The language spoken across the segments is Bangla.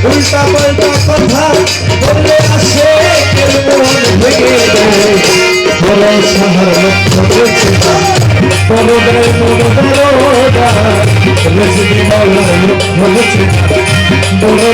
উল্টা পাল্টা কথা বললে আসে মন ভেঙে দেয় বড় সাহার লক্ষ্য করছে বড় বড় রেসিপি বলার লক্ষ্য করছে বড়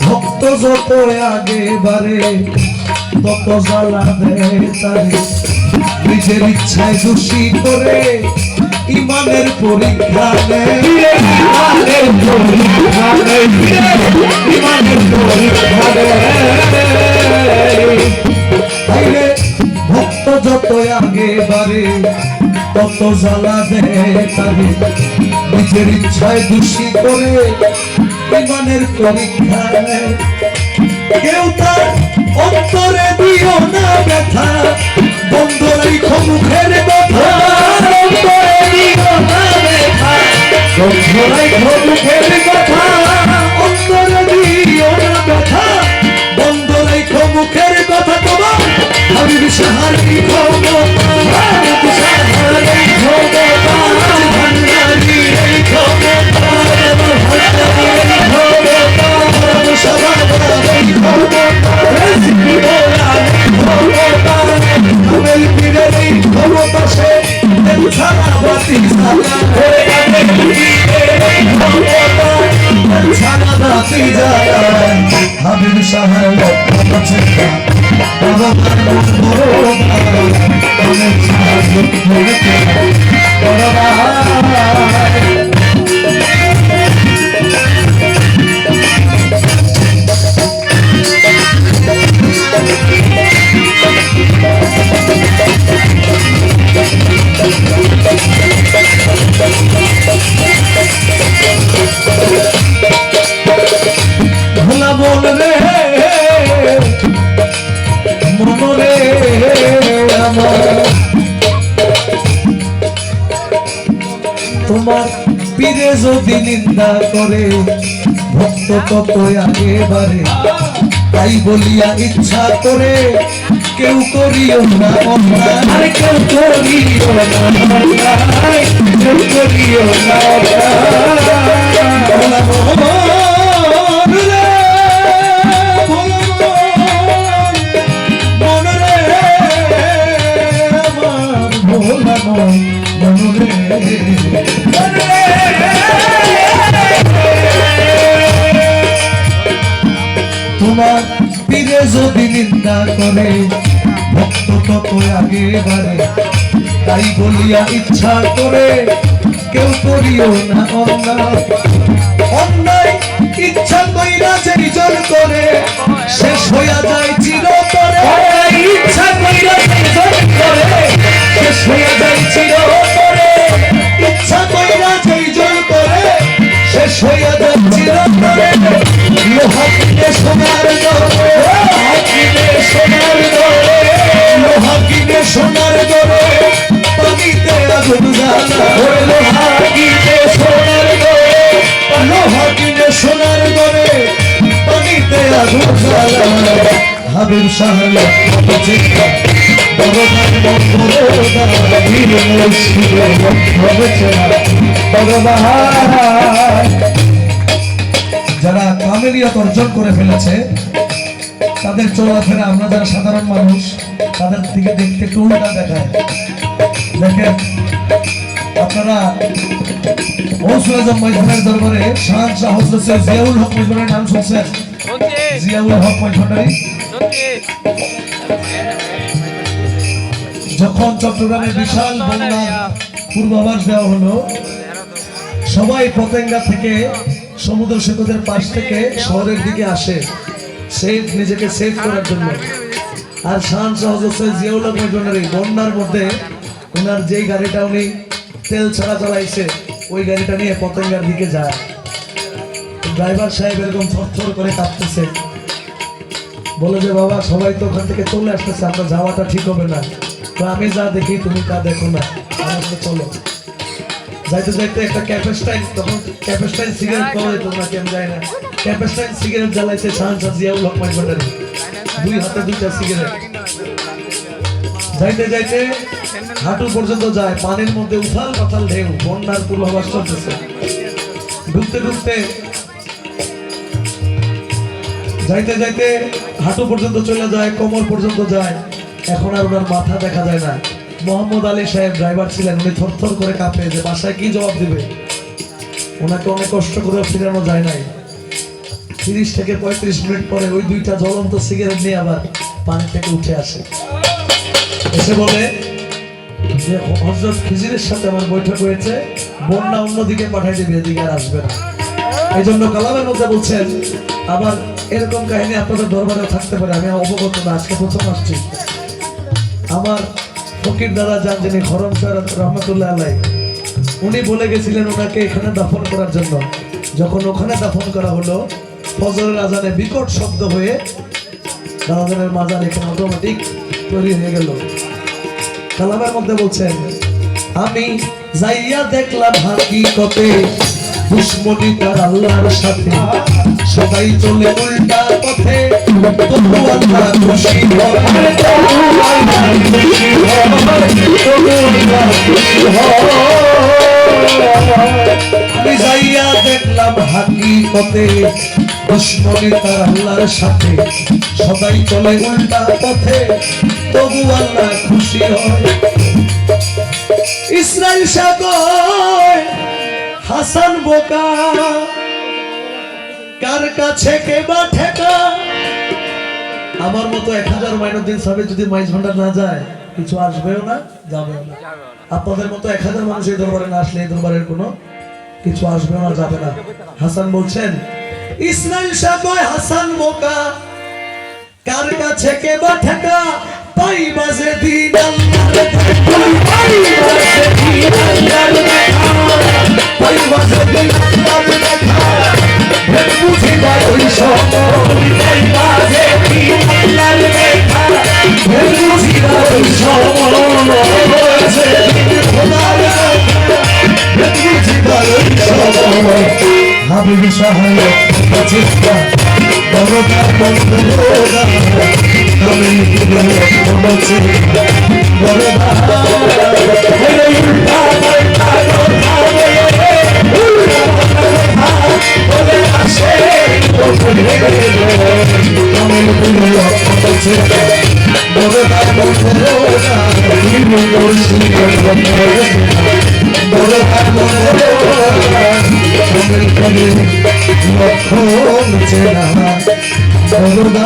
ভক্ত যত আগে বারে তত জ্বালা দেয় তারে নিজের ইচ্ছায় দোষী করে ইমানের পরীক্ষা নেয় ভক্ত যত আগে বারে তত জ্বালা দেয় তারে নিজের ইচ্ছায় দোষী করে ইমানের পরীক্ষা নেয় কেউ তার অন্তরে দিও না ব্যথা বন্ধ রেখো মুখের কথা অন্তরে দিও না ব্যথা বন্ধ রেখো মুখের কথা অন্তরে দিও না ব্যথা বন্ধ রেখো মুখের কথা তোমার হাবিব সাহারি ক্ষমতা সাহারি ক্ষমতা ভান্ডারি ক্ষমতা হাবিব সাহার তোমার পীরে যদি নিন্দা করে ভক্ত তত একেবারে তাই বলিয়া ইচ্ছা করে কেউ করিও না অন্যায় কেউ করিও না অন্যায় কেউ করিও না তোমার পীরে যদি নিন্দা করে ভক্ত তত আগে বাড়ে তাই বলিয়া ইচ্ছা করে কেউ করিও না অন্যায় অন্যায় ইচ্ছা কইরা যেই জন করে শেষ হইয়া যায় চিরতরে ইচ্ছা কইরা যেই জন করে শেষ হইয়া যায় চিরতরে ইচ্ছা কইরা যেই জন করে শেষ হইয়া যায় চিরতরে লোহা কিনে সোনার দরে লোহা কিনে সোনার দরে লোহা কিনে সোনার দরে পানিতে আগুন জ্বালা লোহা কিনে সোনার দরে লোহা কিনে সোনার দরে পানিতে আগুন জ্বালা হাবিব সাহার লক্ষ্য বড় যারা কামেলিয়াত অর্জন করে ফেলেছে তাদের চলাফেরা আমরা যারা সাধারণ মানুষ তাদের দিকে দেখতে একটু উল্টা দেখায়। দেখেন আপনারা গৌসুল আজম মৈদানের দরবারে শাহজাহান হযরত জিয়াউল হক মৈদানের নাম শুনছেন? জিয়াউল হক মৈদানি যখন চট্টগ্রামে বিশাল বন্যা পূর্বাভাস দেওয়া হলো সবাই পতেঙ্গা থেকে সমুদ্র সৈকতের পাশ থেকে শহরের দিকে আসে নিজেকে সেভ করার জন্য। আর শান হযরত সৈয়দ জিয়াউল হক মজুমদার এই বন্যার মধ্যে ওনার যেই গাড়িটা উনি তেল ছাড়া চালাইছে ওই গাড়িটা নিয়ে পতেঙ্গার দিকে যায়। ড্রাইভার সাহেব এরকম থরথর করে কাঁপতেছে, বলে যে বাবা সবাই তো ওখান থেকে চলে আসতেছে, আমরা যাওয়াটা ঠিক হবে না, তো আমি যা দেখি তুমি তা দেখো না, আমার সাথে চলো। যাইতে যাইতে একটা ক্যাপেস্টাইন, তখন ক্যাপেস্টাইন সিগারেট পাওয়া যেত নাকি আমি জানি না, ক্যাপেস্টাইন সিগারেট জ্বালাইছে শাহজাহান জিয়াউল হক মজুমদার, দুই হাতে দুইটা সিগারেট। যাইতে যাইতে হাঁটু পর্যন্ত যায়, পানির মধ্যে উথাল পাথাল ঢেউ, বন্যার পূর্বাভাস চলতেছে। ডুবতে ডুবতে যাইতে যাইতে হাঁটু পর্যন্ত চলে যায়, কোমর পর্যন্ত যায়, এখন আর ওনার মাথা দেখা যায় না। মোহাম্মদ আলী সাহেব ড্রাইভার ছিলেন, উনি থরথর করে কাঁপে যে বাসায় কি জবাব দিবে। ওনাকে অনেক কষ্ট করে ফিরানো যায় নাই। 30 থেকে 35 মিনিট পরে ওই দুইটা জ্বলন্ত সিগারেট নিয়ে আবার পানি থেকে উঠে আসে, এসে বলে যে হযরত খিজিরের সাথে আমার বৈঠক হয়েছে, বন্যা অন্যদিকে পাঠাই দেবে, এদিকে আর আসবে না। এই জন্য কালামের মধ্যে বলছেন, আবার এরকম কাহিনী আপনাদের দরবারেও থাকতে পারে, আমি অবগত না, আজকে প্রথম আসছি। আমার ফকির দাদা যান, যিনি খরম শরৎ রহমতুল্লাহ আলাই, উনি বলে গেছিলেন ওনাকে এখানে দাফন করার জন্য। যখন ওখানে দাফন করা হলো, ফজরের আজানে বিকট শব্দ হয়ে দাদাদের মাজার এখানে অটোমেটিক তৈরি হয়ে গেল। কালামের মধ্যে বলছেন, আমি যাইয়া দেখলাম হাকিকতে দুশ্মনী তার আল্লাহর সাথে, সবাই চলে উল্টা পথে, তবু আল্লাহ খুশি হয়, আমি যাইয়া দেখলাম হাকিকতে দুশ্মনী তার আল্লাহর সাথে, সবাই চলে উল্টা পথে, তবু আল্লাহ খুশি হয়। ইসরাইল সাগর হাসান বোকা, কার কাছে কে বা ঠেকা। আমার মতো 1000 মাইনুদ্দিন সাহেব যদি মাইজ ভান্ডার না যায়, কিছু আসবেও না, যাবেও না। আপনাদের মতো 1000 মানুষ এই দরবারে না আসলে এই দরবারের কোনো কিছু আসবেও না, যাবে না। হাসান বলছেন, ইসরাইল সাগর হাসান বোকা, কার কাছে কে বা ঠেকা, পাই বাজে দিন আল্লাহর দেখা, পাই বাজে দিন আল্লাহর দেখা, পাই বাজে দিন আল্লাহর দেখা, ভেদ বুঝিবা ওই সময়, পাই বাজে দিন আল্লাহর দেখা, ভেদ বুঝিবা ওই সময়, খোদার দেখা, ভেদ বুঝিবা ওই সময়। হাবিব সাহেব বাঁচিতা বড়দা বড়দা, আমি বড়দা লক্ষণ চেনা বড়দা।